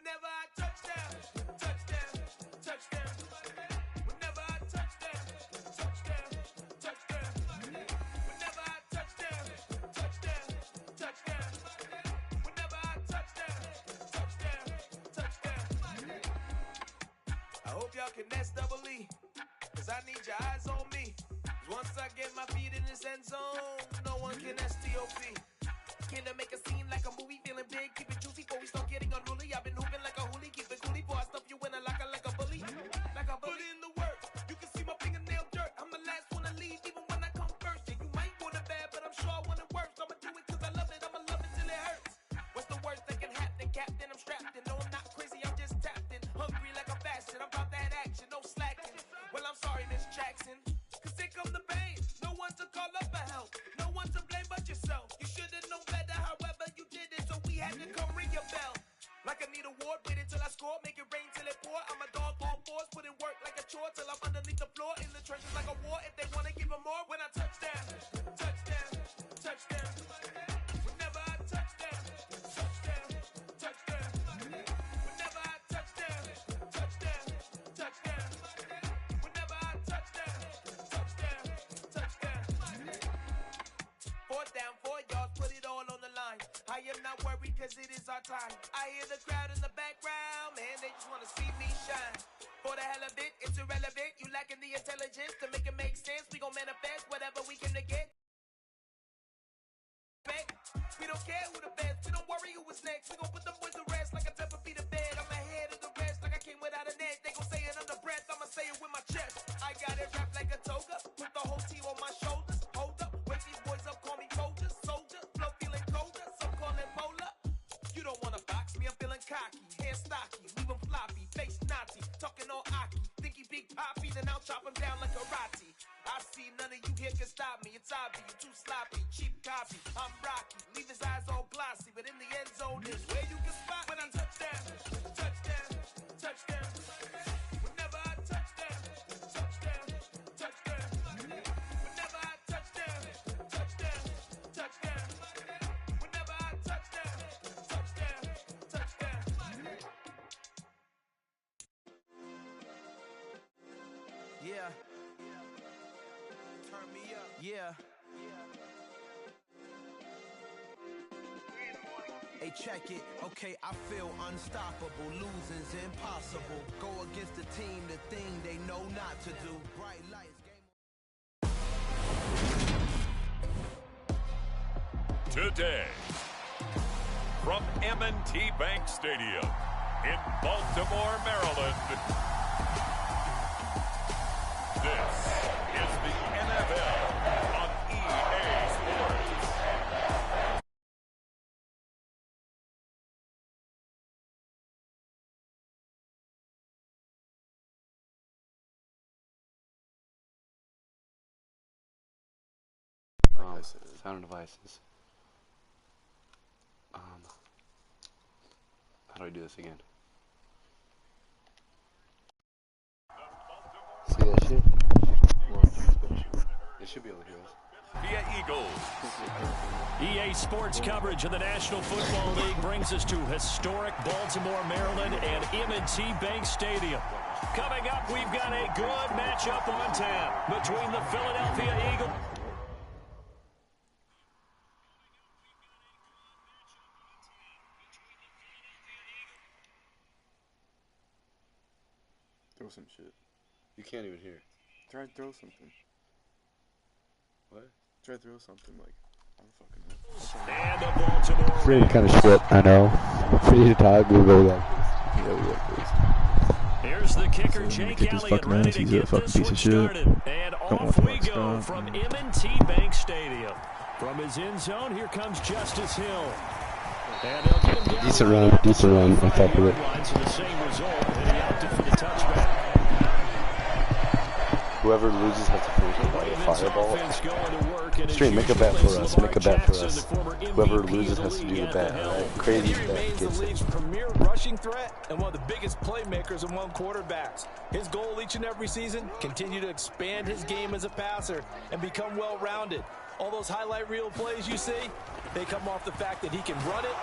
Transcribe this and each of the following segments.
Whenever I touch down, touchdown, touchdown. Whenever I touch down, touchdown, touchdown. Whenever I touch down, touchdown, touchdown. Whenever I touch down, touchdown, touchdown. I hope y'all can nest double E, cause I need your eyes on me. Once I get my feet in this end zone, no one can STOP. Can I make a scene like a movie, feeling big, keep it juicy before we start getting unruly. I've been hooping like a hoolie, keep it coolie before I stuff you in a locker like a bully. Like a bully. Put in the work, you can see my fingernail dirt. I'm the last one to leave, even when I come first. Yeah, you might want it bad, but I'm sure I want it worse. I'ma do it cause I love it, I'ma love it till it hurts. What's the worst that can happen, Captain? I'm strapped in, no I'm not crazy, I'm just tapped in. Hungry like a fashion, I'm about that action, no slacking. Well, I'm sorry, Miss Jackson, cause here come the pain. No one to call up for help, no one to blame but yourself. You should've known better, however you did it, so we had to come ring your bell. Like I need a award, wait until I score, make it rain till it pour. I'm a dog on fours, put in work like a chore till I'm underneath the floor. In the trenches like a war, if they wanna give them more. When I touch down, touchdown, touchdown. Whenever I touch down, touchdown, touchdown. Whenever I touch down, touchdown, touchdown. Whenever I touch down, touchdown, touchdown. 4th down, 4 yards, put it all on the line. I am not worried cause it is our time. I hear the crowd in the background, man, they just wanna see me shine. For the hell of it, it's irrelevant. You lacking the intelligence to make it make sense. We gon' manifest whatever we can to get. We don't care who the best, we don't worry who was next. We gon' put them boys to rest like a 10 feet of bed. I'm ahead of the rest like I came without a net. They gon' say it under breath, I'ma say it with my chest. I got it wrapped like a toga, put the whole team on my shoulders. Hold up, wake these boys up, call me soldier, soldier. Flow feeling colder, some call it polar. You don't wanna box me, I'm feeling cocky. Hair stocky, leave him floppy, face naughty. Talking all aki, think he big poppy, then I'll chop him down like karate. I see none of you here can stop me. It's obvious, you too sloppy, cheap copy. I'm rocky, leave his eyes all glossy, but in the end zone is where you can spot when I touch down, touchdown, touchdown. Whenever I touch down, touchdown, touchdown. Whenever I touch down, touchdown, touchdown. Whenever I touch down, touchdown, touchdown. Yeah. Turn me up. Yeah. Hey, check it. Okay, I feel unstoppable. Losing's impossible. Go against the team, the thing they know not to do. Bright lights, game. Today, from M&T Bank Stadium in Baltimore, Maryland, this is the NFL on EA Sports. Sound devices. How do I do this again? See that shit? They should be able to hear us. Via Eagles. EA Sports coverage of the National Football League brings us to historic Baltimore, Maryland and M&T Bank Stadium. Coming up, we've got a good matchup on tap between the Philadelphia Eagles. Throw some shit. You can't even hear. Try to throw something. What? Try to throw something like, I don't fucking know. And the Baltimore Pretty kind of shit, I know. Pretty to talk, we'll go like this. Yeah, we like this. Here's the kicker, So Jake kick his Elliott, fucking ready ass. to He's get a fucking this piece one of shit. started. And Don't off want we to go start. from M&T Bank Stadium. From his end zone, here comes Justice Hill. And they'll get him down Decent run, decent run. I thought of it. So the same result, heading out to for the touchback. Whoever loses has to finish it by a fireball. Straight, make a bet for us. Make a bet for us. Whoever loses has to do the bet, alright? Crazy bet gets it. Premier rushing threat and one of the biggest playmakers among quarterbacks. His goal each and every season, continue to expand his game as a passer and become well-rounded. All those highlight reel plays you see, they come off the fact that he can run it,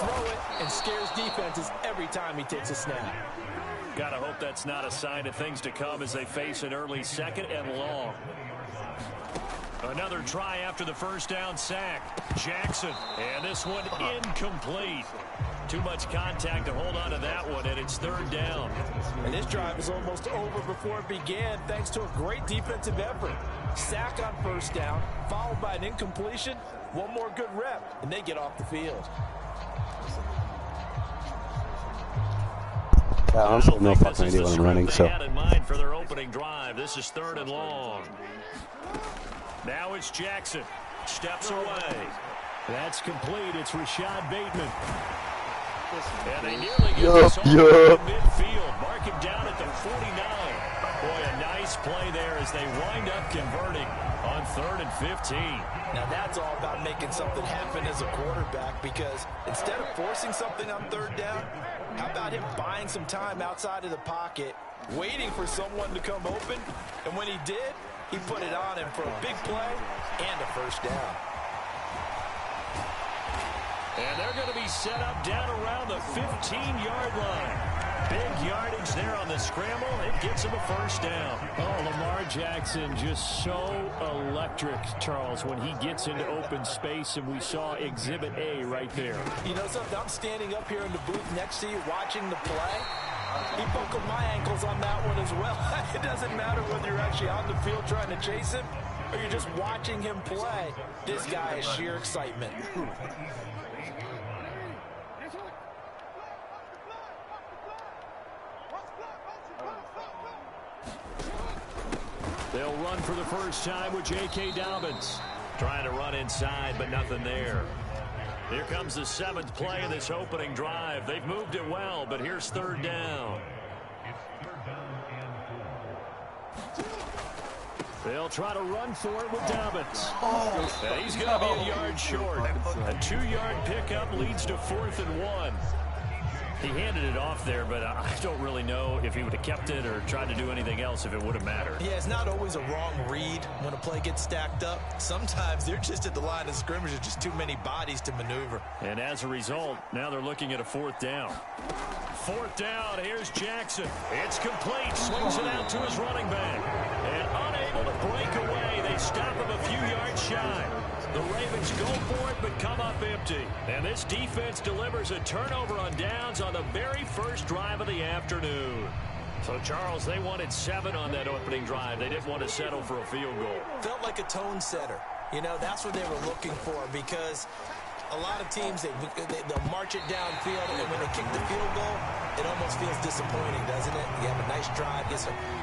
throw it and scares defenses every time he takes a snap. Gotta hope that's not a sign of things to come as they face an early second and long. Another try after the first down sack. Jackson, and this one incomplete. Too much contact to hold on to that one, and it's third down. And this drive is almost over before it began thanks to a great defensive effort. Sack on first down, followed by an incompletion. One more good rep, and they get off the field. I honestly have no fucking idea what I'm running, so. Had in mind for their opening drive. This is third and long. Now it's Jackson. Steps away. That's complete. It's Rashad Bateman. And they nearly get this all to midfield. Mark him down at the 49. Boy, a nice play there as they wind up converting on 3rd and 15. Now that's all about making something happen as a quarterback, because instead of forcing something on third down, how about him buying some time outside of the pocket, waiting for someone to come open, and when he did, he put it on him for a big play and a first down. And they're going to be set up down around the 15-yard line. Big yardage there on the scramble. It gets him a first down. Oh, Lamar Jackson just so electric, Charles, when he gets into open space, and we saw Exhibit A right there. You know something? I'm standing up here in the booth next to you watching the play. He buckled my ankles on that one as well. It doesn't matter whether you're actually on the field trying to chase him or you're just watching him play. This guy is sheer excitement. They'll run for the first time with J.K. Dobbins. Trying to run inside, but nothing there. Here comes the 7th play of this opening drive. They've moved it well, but here's third down. They'll try to run for it with Dobbins. And he's going to be a yard short. A 2-yard pickup leads to 4th and 1. He handed it off there, but I don't really know if he would have kept it or tried to do anything else if it would have mattered. Yeah, it's not always a wrong read when a play gets stacked up. Sometimes they're just at the line of scrimmage. There's just too many bodies to maneuver. And as a result, now they're looking at a 4th down. 4th down, here's Jackson. It's complete, swings it out to his running back. And unable to break away, they stop him a few yards shy. The Ravens go for it, but come up empty. And this defense delivers a turnover on downs on the very first drive of the afternoon. So, Charles, they wanted 7 on that opening drive. They didn't want to settle for a field goal. Felt like a tone setter. You know, that's what they were looking for, because a lot of teams, they'll march it downfield, and when they kick the field goal, it almost feels disappointing, doesn't it? You have a nice drive.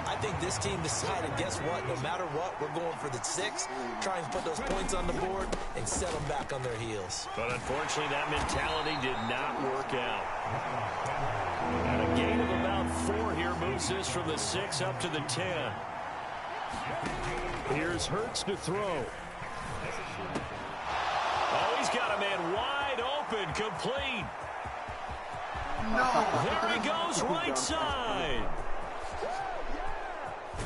I think this team decided, guess what? No matter what, we're going for the 6, trying to put those points on the board and set them back on their heels. But unfortunately, that mentality did not work out. And a gain of about 4 here moves this from the 6 up to the 10. Here's Hurts to throw. Oh, he's got a man wide open, complete. No. There he goes, right side.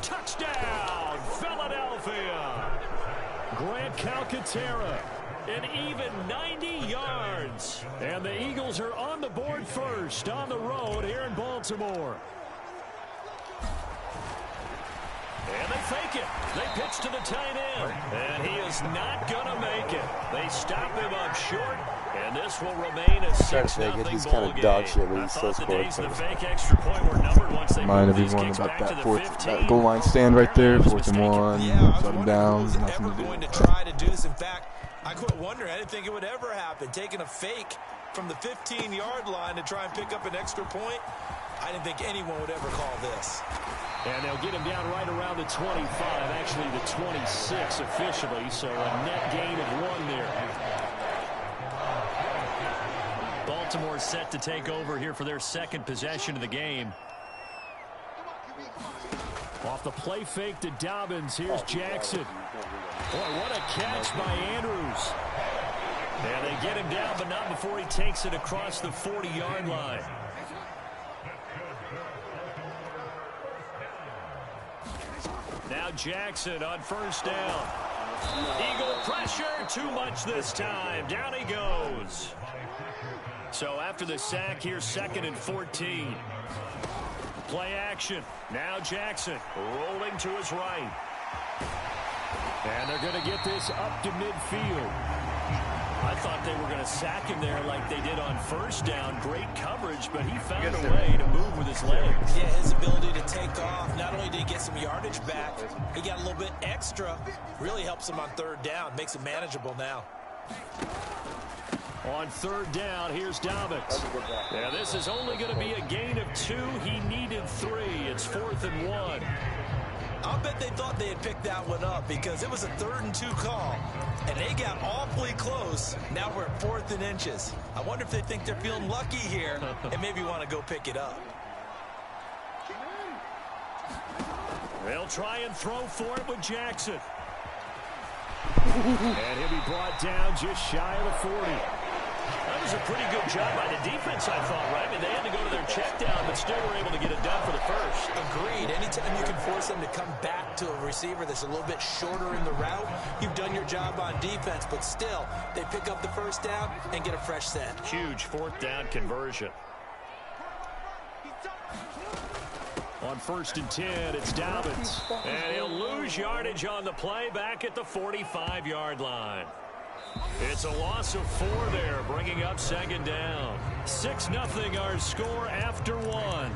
Touchdown, Philadelphia. Grant Calcaterra, an even 90 yards. And the Eagles are on the board first on the road here in Baltimore. And they fake it. They pitch to the tight end. And he is not going to make it. They stop him up short. And this will remain a 6-0 ball game. He's kind of dog shit, but he's still scored. Remind everyone about that goal line stand right there, 4th and 1. Shut him down. Nothing to do. Going to try to do this. In fact, I quit wondering. I didn't think it would ever happen. Taking a fake from the 15-yard line to try and pick up an extra point. I didn't think anyone would ever call this. And they'll get him down right around the 25, actually the 26 officially, so a net gain of 1 there. Baltimore set to take over here for their 2nd possession of the game. Off the play fake to Dobbins, here's Jackson. Boy, what a catch by Andrews. And they get him down, but not before he takes it across the 40-yard line. Now Jackson on first down. Eagle pressure, too much this time. Down he goes. So after the sack, here's 2nd and 14. Play action. Now Jackson rolling to his right. And they're going to get this up to midfield. I thought they were going to sack him there like they did on 1st down. Great coverage, but he found a way to move with his legs. Yeah, his ability to take off. Not only did he get some yardage back, he got a little bit extra. Really helps him on 3rd down. Makes it manageable now. On 3rd down, here's Dobbins. Yeah, this is only going to be a gain of 2. He needed 3. It's 4th and 1. I'll bet they thought they had picked that one up because it was a 3rd and 2 call, and they got awfully close. Now we're at 4th and inches. I wonder if they think they're feeling lucky here and maybe want to go pick it up. They'll try and throw for it with Jackson. And he'll be brought down just shy of the 40. That was a pretty good job by the defense, I thought, right? I mean, they had to go to their check down, but still were able to get it done for the first. Agreed. Anytime you can force them to come back to a receiver that's a little bit shorter in the route, you've done your job on defense, but still, they pick up the 1st down and get a fresh set. Huge 4th down conversion. On 1st and 10, it's Dobbins. And he'll lose yardage on the play back at the 45-yard line. It's a loss of 4 there, bringing up 2nd down. 6-0 our score after 1.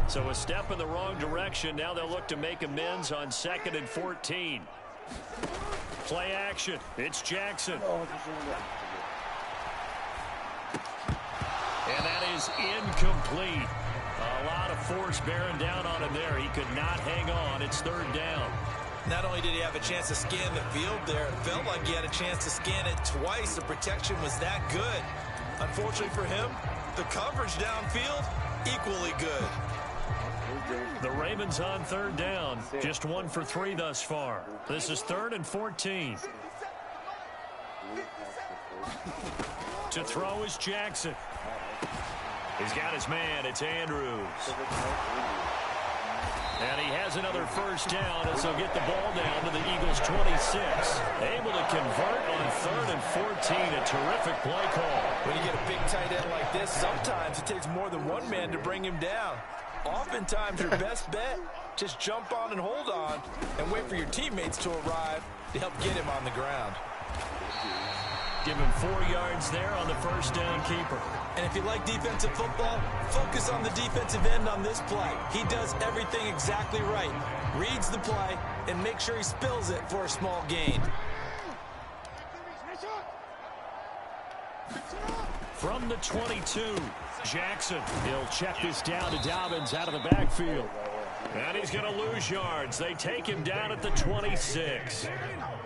So a step in the wrong direction. Now they'll look to make amends on 2nd and 14. Play action. It's Jackson. And that is incomplete. A lot of force bearing down on him there. He could not hang on. It's 3rd down. Not only did he have a chance to scan the field there, it felt like he had a chance to scan it twice. The protection was that good. Unfortunately for him, the coverage downfield, equally good. The Ravens on 3rd down. Just 1 for 3 thus far. This is 3rd and 14. To throw is Jackson. He's got his man. It's Andrews. And he has another 1st down as he'll get the ball down to the Eagles' 26. Able to convert on 3rd and 14. A terrific play call. When you get a big tight end like this, sometimes it takes more than one man to bring him down. Oftentimes, your best bet, just jump on and hold on and wait for your teammates to arrive to help get him on the ground. Give him 4 yards there on the 1st down keeper. And if you like defensive football, focus on the defensive end on this play. He does everything exactly right. Reads the play and makes sure he spills it for a small gain. From the 22, Jackson. He'll check this down to Dobbins out of the backfield. And he's going to lose yards. They take him down at the 26.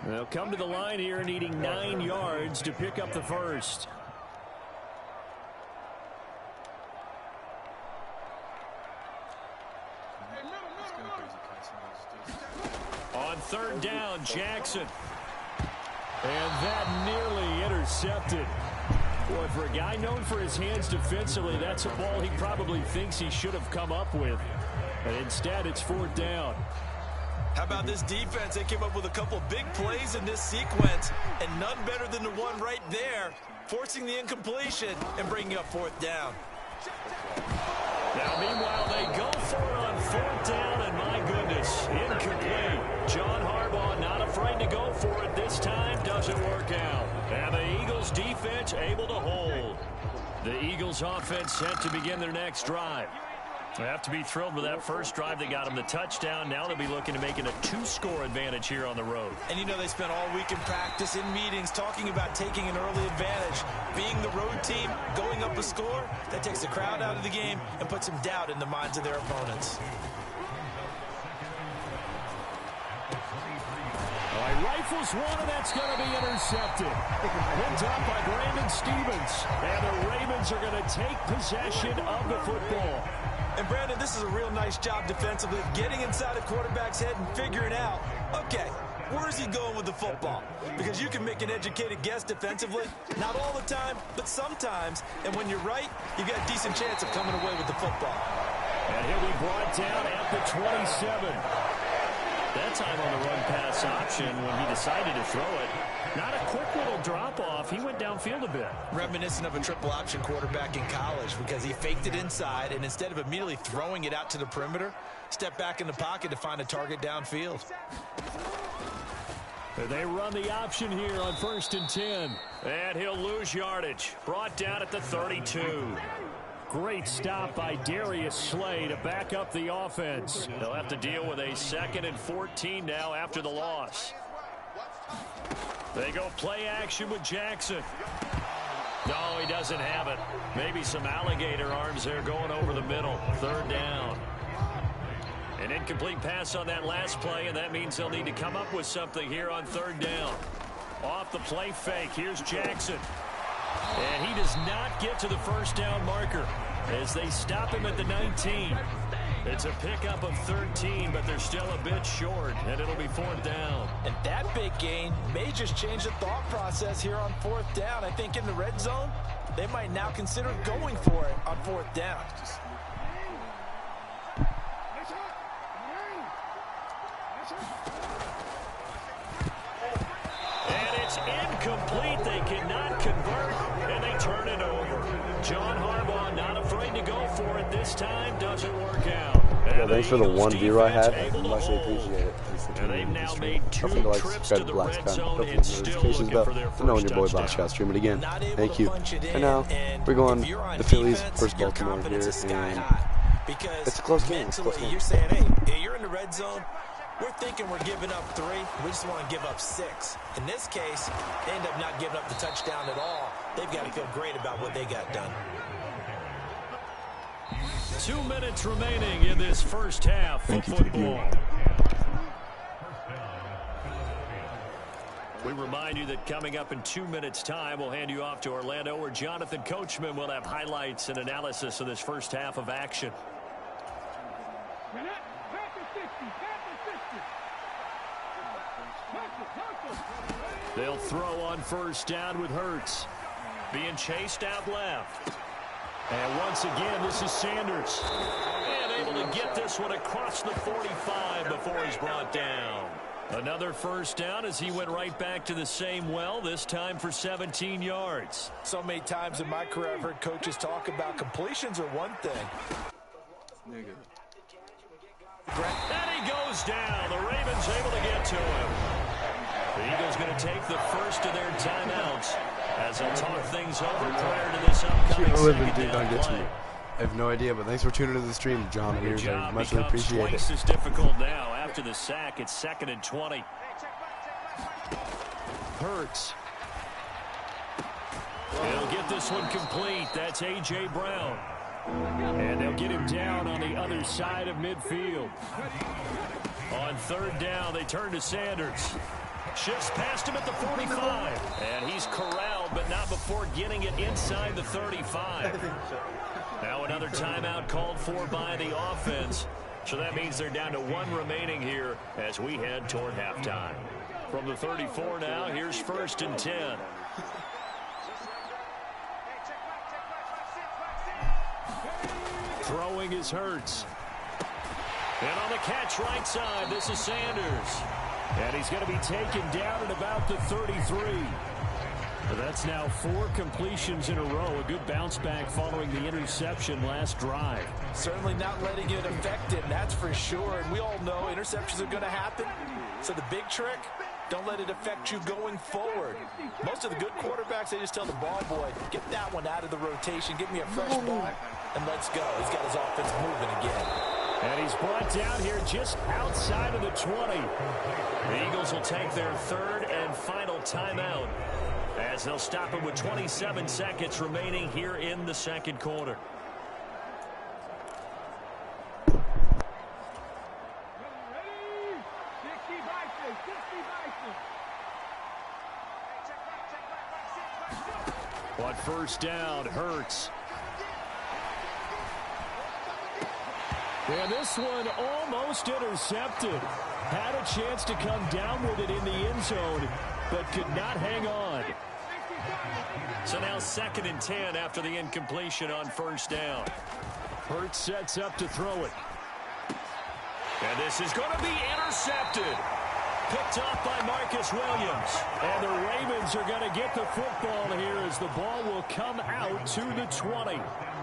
They'll come to the line here needing 9 yards to pick up the first. On 3rd down, Jackson. And that nearly intercepted. Boy, for a guy known for his hands defensively, that's a ball he probably thinks he should have come up with. And instead, it's 4th down. How about this defense? They came up with a couple big plays in this sequence, and none better than the one right there, forcing the incompletion and bringing up 4th down. Now, meanwhile, they go for it on 4th down, and my goodness, incomplete. John Harbaugh not afraid to go for it this time. Doesn't work out. And the Eagles defense able to hold. The Eagles offense set to begin their next drive. They have to be thrilled with that first drive that got them the touchdown. Now they'll be looking to make it a 2-score advantage here on the road. And you know they spent all week in practice, in meetings, talking about taking an early advantage. Being the road team, going up a score, that takes the crowd out of the game and puts some doubt in the minds of their opponents. All right, rifles one, and that's going to be intercepted. Picked up by Brandon Stevens. And the Ravens are going to take possession of the football. And, Brandon, this is a real nice job defensively, getting inside a quarterback's head and figuring out, okay, where's he going with the football? Because you can make an educated guess defensively, not all the time, but sometimes. And when you're right, you've got a decent chance of coming away with the football. And he'll be brought down at the 27. that time on the run pass option when he decided to throw it. Not a quick little drop-off. He went downfield a bit. Reminiscent of a triple option quarterback in college because he faked it inside, and instead of immediately throwing it out to the perimeter, stepped back in the pocket to find a target downfield. They run the option here on 1st and 10. And he'll lose yardage. Brought down at the 32. Great stop by Darius Slay to back up the offense. They'll have to deal with a 2nd and 14 now after the loss. They go play action with Jackson. No, he doesn't have it. Maybe some alligator arms there going over the middle. 3rd down. An incomplete pass on that last play, and that means they'll need to come up with something here on 3rd down. Off the play fake, here's Jackson. And he does not get to the 1st down marker as they stop him at the 19. It's a pickup of 13, but they're still a bit short, and it'll be 4th down. And that big gain may just change the thought process here on 4th down. I think in the red zone, they might now consider going for it on 4th down. And it's incomplete. They cannot convert, and they turn it over. John Harbaugh not afraid to go for it this time. Doesn't work out. Yeah, thanks for the 1 view I had. I muchly appreciate it. And they've now made 2 trips to the red zone and still looking for their first knowing your boy touchdown. Boss Shot stream it again. Thank you. And now we're going the Phillies versus Baltimore here, and it's a close game. It's a close game. You're saying, hey, you're in the red zone. We're thinking we're giving up 3. We just want to give up 6. In this case, they end up not giving up the touchdown at all. They've got to feel great about what they got done. 2 minutes remaining in this first half of football. We remind you that coming up in 2 minutes' time, we'll hand you off to Orlando, where Jonathan Coachman will have highlights and analysis of this first half of action. They'll throw on 1st down with Hurts. Being chased out left. And once again, this is Sanders. And able to get this one across the 45 before he's brought down. Another 1st down as he went right back to the same well, this time for 17 yards. So many times in my career I've heard coaches talk about completions are one thing. And he goes down. The Ravens able to get to him. The Eagles going to take the first of their timeouts as they'll talk things over prior to this upcoming second down play. I have no idea, but thanks for tuning into the stream, John. I much appreciate it. Twice as difficult now after the sack. It's 2nd and 20. Hurts. They'll get this one complete. That's A.J. Brown. And they'll get him down on the other side of midfield. On 3rd down, they turn to Sanders. Shifts past him at the 45. And he's corralled, but not before getting it inside the 35. Now another timeout called for by the offense. So that means they're down to 1 remaining here as we head toward halftime. From the 34 now, here's 1st and 10. Throwing is Hurts. And on the catch right side, this is Sanders. And he's going to be taken down at about the 33. But that's now 4 completions in a row. A good bounce back following the interception last drive. Certainly not letting it affect him, that's for sure. And we all know interceptions are going to happen. So the big trick, don't let it affect you going forward. Most of the good quarterbacks, they just tell the ball boy, get that one out of the rotation, give me a fresh ball, and let's go. He's got his offense moving again. And he's brought down here just outside of the 20. The Eagles will take their 3rd and final timeout as they'll stop him with 27 seconds remaining here in the 2nd quarter. On 1st down, Hurts. And this one almost intercepted. Had a chance to come down with it in the end zone, but could not hang on. So now 2nd and 10 after the incompletion on 1st down. Hurts sets up to throw it. And this is going to be intercepted. Picked off by Marcus Williams. And the Ravens are going to get the football here as the ball will come out to the 20.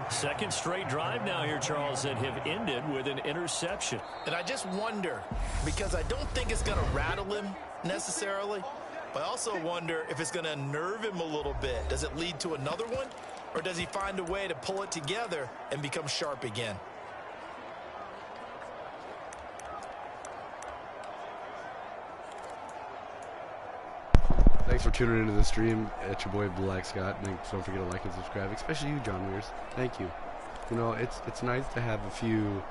Second straight drive now here, Charles, that have ended with an interception. And I just wonder, because I don't think it's going to rattle him necessarily, but I also wonder if it's going to unnerve him a little bit. Does it lead to another one, or does he find a way to pull it together and become sharp again? Thanks for tuning into the stream. It's your boy Black Scott. Thanks, don't forget to like and subscribe, especially you, John Weers. Thank you. You know, it's nice to have a few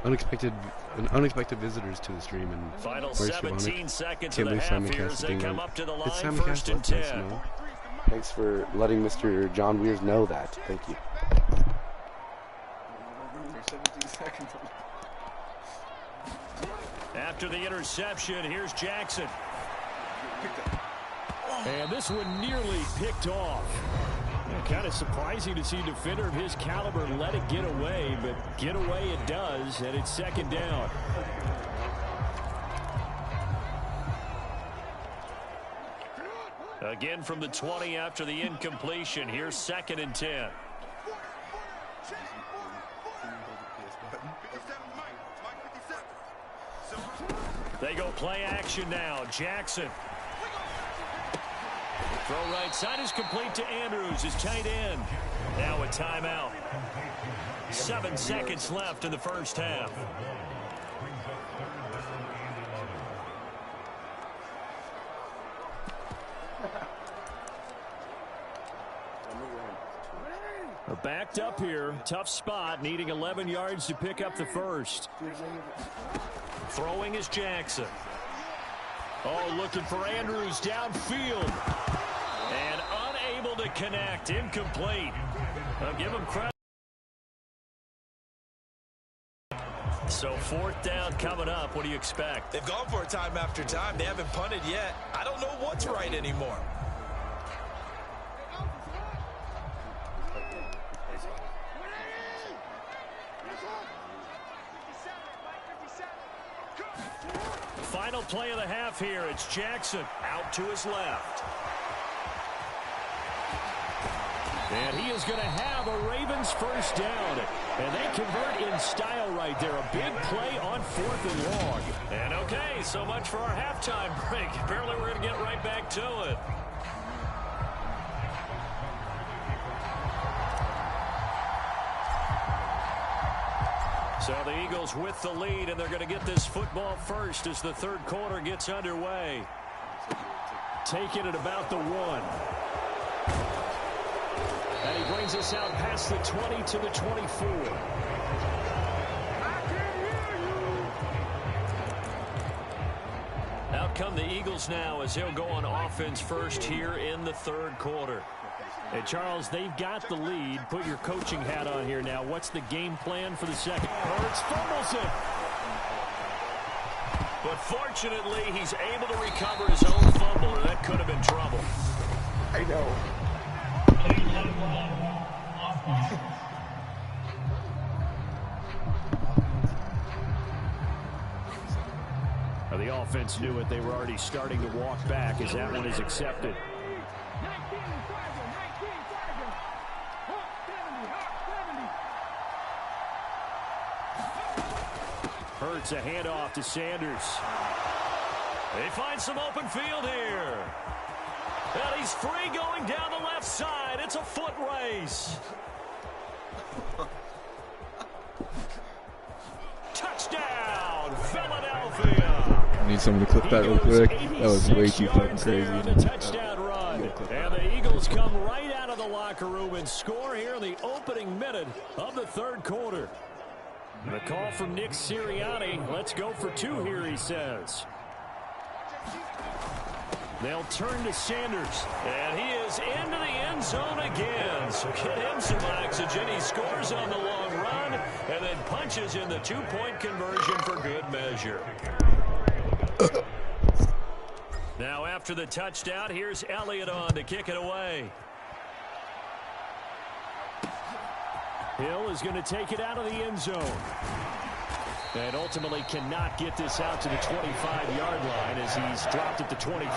unexpected visitors to the stream. And final 17 seconds of the half here as they come up to the line. First and 10. Nice, you know? Thanks for letting Mr. John Weers know that. Thank you. After the interception, here's Jackson. And this one nearly picked off. Kind of surprising to see a defender of his caliber let it get away, but get away it does, and it's second down. Again from the 20 after the incompletion. Here's second and 10. They go play action now. Jackson. Throw right side is complete to Andrews, his tight end. Now a timeout. 7 seconds left in the first half. We're backed up here. Tough spot, needing 11 yards to pick up the first. Throwing is Jackson. Oh, looking for Andrews downfield. And unable to connect. Incomplete. I'll give him credit. So fourth down coming up. What do you expect? They've gone for it time after time. They haven't punted yet. I don't know what's right anymore. Final play of the half here. It's Jackson out to his left. And he is going to have a Ravens first down. And they convert in style right there. A big play on 4th and long. And okay, so much for our halftime break. Apparently we're going to get right back to it. So the Eagles with the lead, and they're going to get this football first as the third quarter gets underway. Taking it about the 1. And he brings us out past the 20 to the 24. Out come the Eagles now as they'll go on offense first here in the third quarter. Hey, Charles, they've got the lead. Put your coaching hat on here now. What's the game plan for the second? Hurts fumbles it. But fortunately, he's able to recover his own fumble, or that could have been trouble. I know. The offense knew it. They were already starting to walk back as that one is accepted. Hurts a handoff to Sanders. They find some open field here. And he's free going down the left side. It's a foot race. Touchdown, Philadelphia. I need someone to clip that real quick. That was way too fucking crazy. On the touchdown run. And the Eagles come right out of the locker room and score here in the opening minute of the third quarter. The call from Nick Sirianni. Let's go for 2 here, he says. They'll turn to Sanders. And he is into the end zone again. So get him some oxygen. He scores on the long run and then punches in the 2-point conversion for good measure. Now after the touchdown, here's Elliott on to kick it away. Hill is going to take it out of the end zone. And ultimately cannot get this out to the 25-yard line as he's dropped at the 23.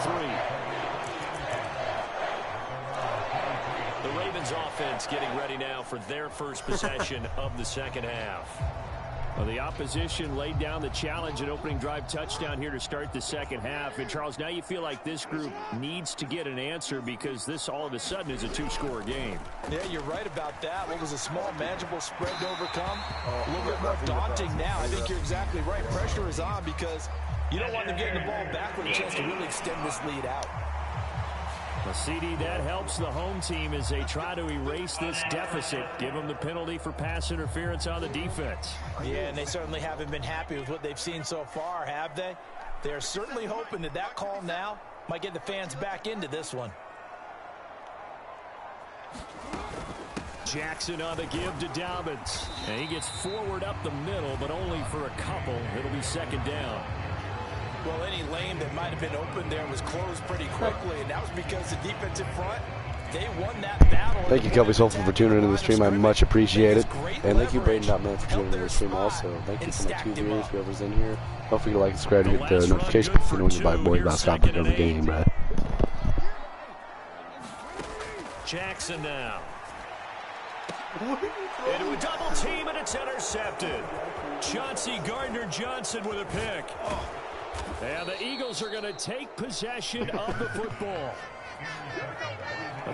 The Ravens offense getting ready now for their first possession of the second half. Well, the opposition laid down the challenge and opening drive touchdown here to start the second half. And, Charles, now you feel like this group needs to get an answer because this all of a sudden is a two-score game. Yeah, you're right about that. What was a small, manageable spread to overcome? A little bit more daunting now. I think you're exactly right. Pressure is on because you don't want them getting the ball back with a chance to really extend this lead out. A CD that helps the home team as they try to erase this deficit. Give them the penalty for pass interference on the defense. Yeah, and they certainly haven't been happy with what they've seen so far, have they? They're certainly hoping that that call now might get the fans back into this one. Jackson on the give to Dobbins. And he gets forward up the middle, but only for a couple. It'll be second down. Well, any lane that might have been open there was closed pretty quickly, and that was because the defensive front, they won that battle. Thank you, Kelby Soulful, for tuning into the stream. I much appreciate it. And thank you, Braden.man, for tuning into the stream also. Thank you for my 2 viewers, whoever's in here. Don't forget to like and subscribe to hit the notification bell so you know when you buy boy about stopping every game, right? Jackson now. Into a double team, and it's intercepted. Chauncey Gardner-Johnson with a pick. And the Eagles are going to take possession of the football.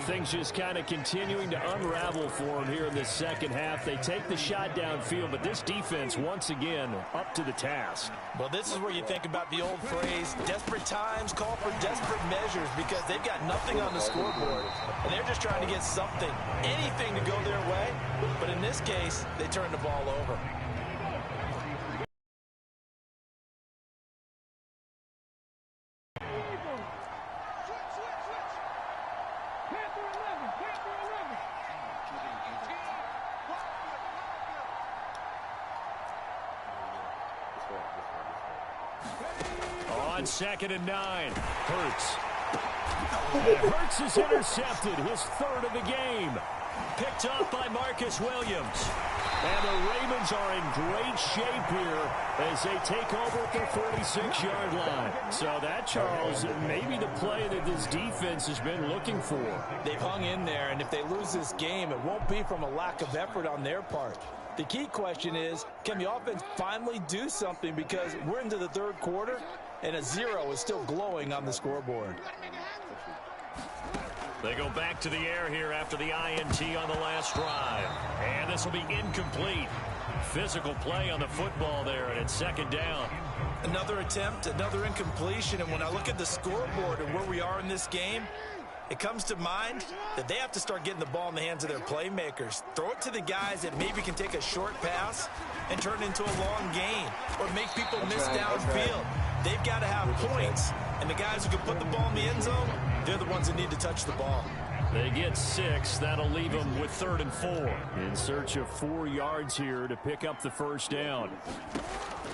Things just kind of continuing to unravel for them here in the second half. They take the shot downfield, but this defense, once again, up to the task. Well, this is where you think about the old phrase, desperate times call for desperate measures, because they've got nothing on the scoreboard, and they're just trying to get something, anything to go their way. But in this case, they turn the ball over. On 2nd and 9, Hurts. And Hurts is intercepted, his third of the game. Picked up by Marcus Williams. And the Ravens are in great shape here as they take over at their 46-yard line. So that, Charles, may be the play that this defense has been looking for. They've hung in there, and if they lose this game, it won't be from a lack of effort on their part. The key question is, can the offense finally do something, because we're into the third quarter, and a 0 is still glowing on the scoreboard. They go back to the air here after the INT on the last drive. And this will be incomplete. Physical play on the football there, and it's second down. Another attempt, another incompletion, and when I look at the scoreboard and where we are in this game, it comes to mind that they have to start getting the ball in the hands of their playmakers. Throw it to the guys that maybe can take a short pass and turn it into a long gain, or make people miss downfield. They've got to have points, and the guys who can put the ball in the end zone, they're the ones that need to touch the ball. They get 6. That'll leave them with 3rd and 4. In search of 4 yards here to pick up the first down.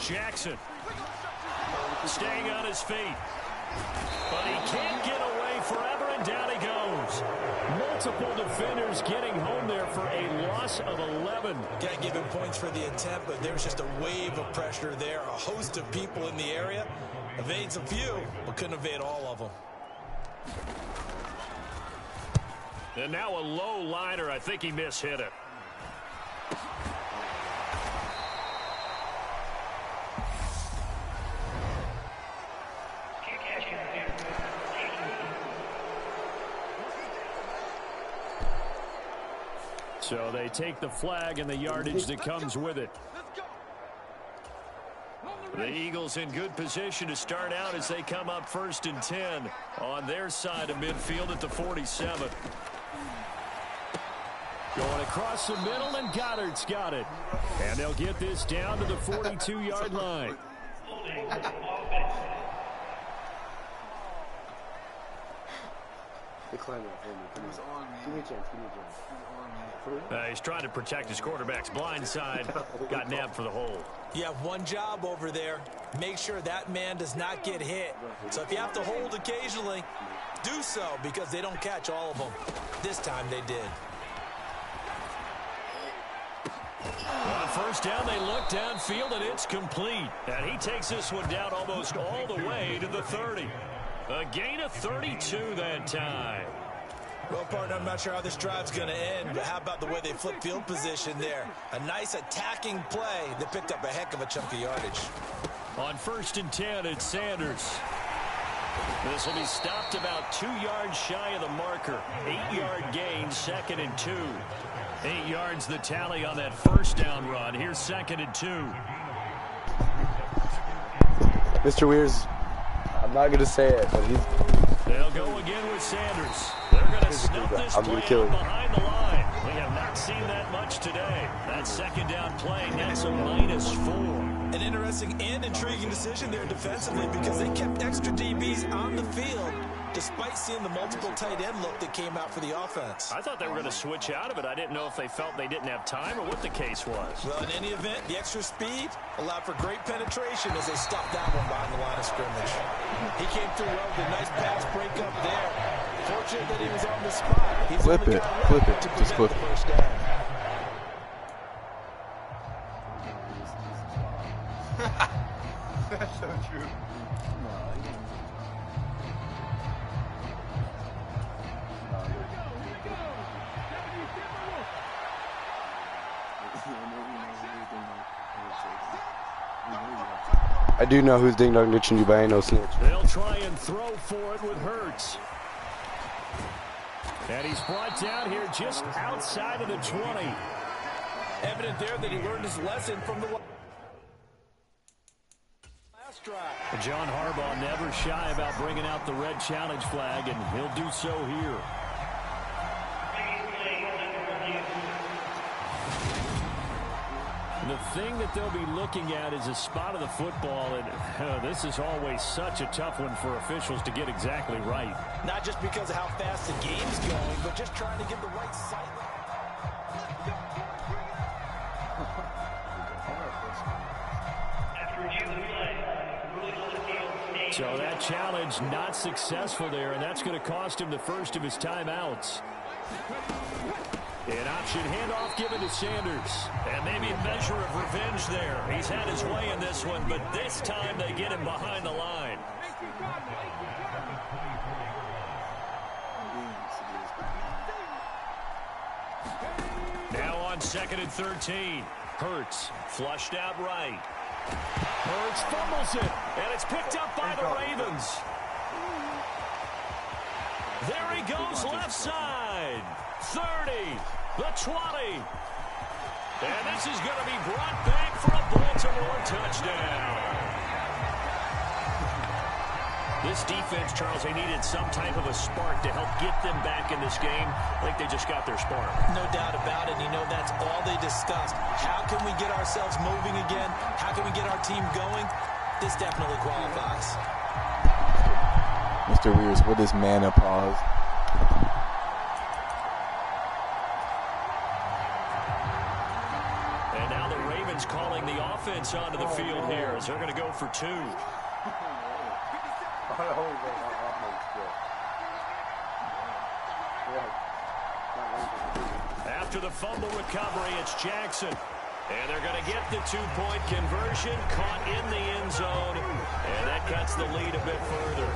Jackson staying on his feet. But he can't get away forever, and down he goes. Multiple defenders getting home there for a loss of 11. Can't give him points for the attempt, but there's just a wave of pressure there. A host of people in the area. Evades a few, but couldn't evade all of them. And now a low liner. I think he mishit it. So they take the flag and the yardage that comes with it. The Eagles in good position to start out as they come up 1st and 10 on their side of midfield at the 47. Going across the middle, and Goddard's got it. And they'll get this down to the 42-yard line. He's trying to protect his quarterback's blind side. Got nabbed for the hold. You have one job over there. Make sure that man does not get hit. So if you have to hold occasionally, do so, because they don't catch all of them. This time they did. On first down, they look downfield, and it's complete. And he takes this one down almost all the way to the 30. A gain of 32 that time. Well, partner, I'm not sure how this drive's going to end, but how about the way they flip field position there? A nice attacking play that picked up a heck of a chunk of yardage. On first and 10, it's Sanders. This will be stopped about 2 yards shy of the marker. 8-yard gain, 2nd and 2. 8 yards the tally on that first down run. Here's 2nd and 2. Mr. Weirs, I'm not going to say it, but he's... They'll go again with Sanders. They're going to snuff this play out behind the line. We have not seen that much today. That second down play nets a -4. An interesting and intriguing decision there defensively because they kept extra DBs on the field despite seeing the multiple tight end look that came out for the offense. I thought they were going to switch out of it. I didn't know if they felt they didn't have time or what the case was. Well, in any event, the extra speed allowed for great penetration as they stopped that one behind the line of scrimmage. He came through well with a nice pass break up there. Fortunate that he was on the spot. He's flip it, just flip it. First down. That's so true. I do know who's ding-dong ditching you, but I ain't no snitch. They'll try and throw for it with Hurts. And he's brought down here just outside of the 20. Evident there that he learned his lesson from the last drive. John Harbaugh never shy about bringing out the red challenge flag, and he'll do so here. The thing that they'll be looking at is a spot of the football, and this is always such a tough one for officials to get exactly right. Not just because of how fast the game's going, but just trying to get the right sight. So that challenge not successful there, and that's going to cost him the first of his timeouts. An option handoff given to Sanders. And maybe a measure of revenge there. He's had his way in this one, but this time they get him behind the line. Now on 2nd and 13. Hurts flushed out right. Hurts fumbles it, and it's picked up by the Ravens. There he goes left side. 30, the 20. And this is going to be brought back for a Baltimore touchdown. This defense, Charles, they needed some type of a spark to help get them back in this game. I think they just got their spark. No doubt about it. You know, that's all they discussed. How can we get ourselves moving again? How can we get our team going? This definitely qualifies. Mr. Weirs, what is menopause? And now the Ravens calling the offense onto the field here as they're going to go for 2. After the fumble recovery, it's Jackson. And they're going to get the 2-point conversion, caught in the end zone, and that cuts the lead a bit further.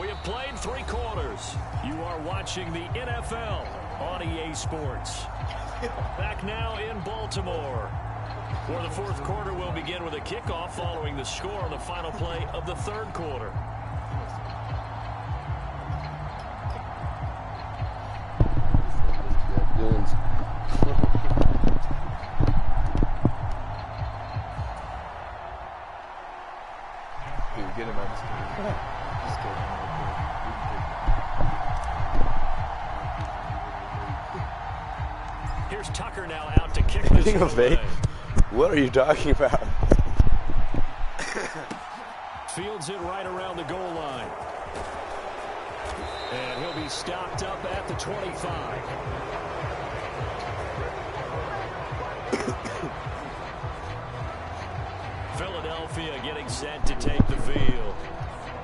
We have played 3 quarters. You are watching the NFL on EA Sports. Back now in Baltimore, where the 4th quarter will begin with a kickoff following the score on the final play of the 3rd quarter. Get him out. Just get him. Here's Tucker now out to kick this of away. What are you talking about? Fields it right around the goal line. And he'll be stopped up at the 25. Philadelphia getting set to take the field.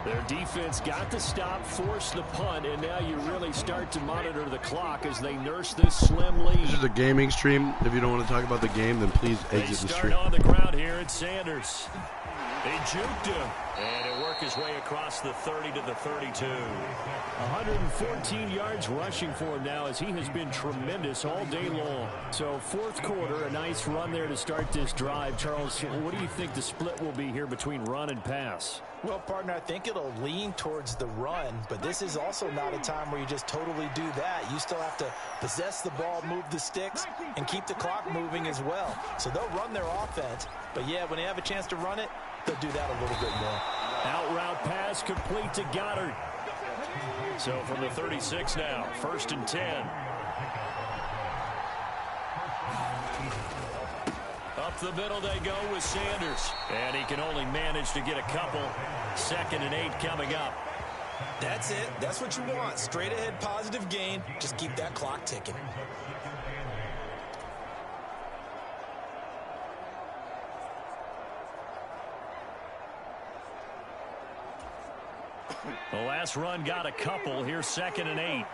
Their defense got the stop, forced the punt, and now you really start to monitor the clock as they nurse this slim lead. This is a gaming stream. If you don't want to talk about the game, then please exit the stream. They start on the ground here at Sanders. They juked him, and it worked his way across the 30 to the 32. 114 yards rushing for him now as he has been tremendous all day long. So fourth quarter, a nice run there to start this drive. Charles, what do you think the split will be here between run and pass? Well, partner, I think it'll lean towards the run, but this is also not a time where you just totally do that. You still have to possess the ball, move the sticks, and keep the clock moving as well. So they'll run their offense, but yeah, when they have a chance to run it, they'll do that a little bit more. Out route pass complete to Goddard. So from the 36 now, 1st and 10. Up the middle they go with Sanders. And he can only manage to get a couple. 2nd and 8 coming up. That's it. That's what you want. Straight ahead positive gain. Just keep that clock ticking. The last run got a couple. Here's 2nd and 8.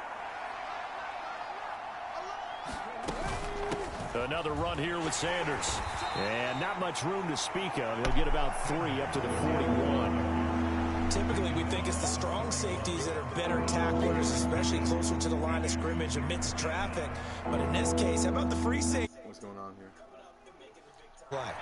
Another run here with Sanders. And not much room to speak of. He'll get about 3 up to the 41. Typically, we think it's the strong safeties that are better tacklers, especially closer to the line of scrimmage amidst traffic. But in this case, how about the free safety? What's going on here? Right.